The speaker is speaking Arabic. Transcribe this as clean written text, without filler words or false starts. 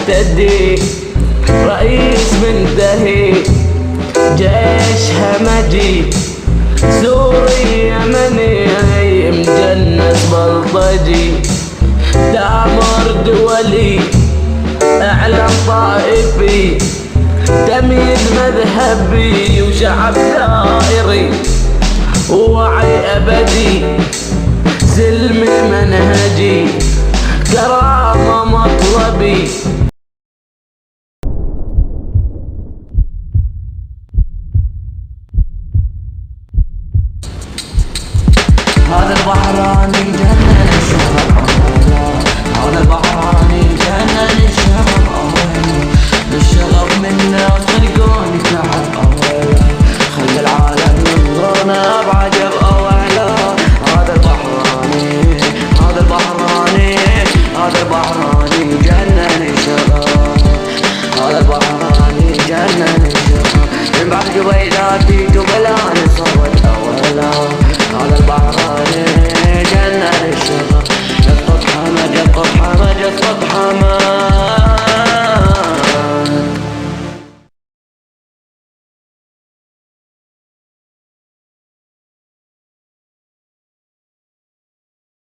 معتدي، رئيس منتهي، جيش همجي، سوري يمني مجنس بلطجي، تامر دولي، اعلام طائفي، تمييز مذهبي، وشعب ثائري، ووعي ابدي، سلم منهجي، كرامة مطلبي. هذا البحراني جنن الشهر أولا، هذا البحراني جنن الشهر أولا، الشغف منا طرقون تحت أولا، خلي العالم ينظرنا بعجب أولا. هذا البحراني، هذا البحراني، هذا البحراني جنن الشغف، هذا البحراني جنن الشغف، من بعد جبيلاتي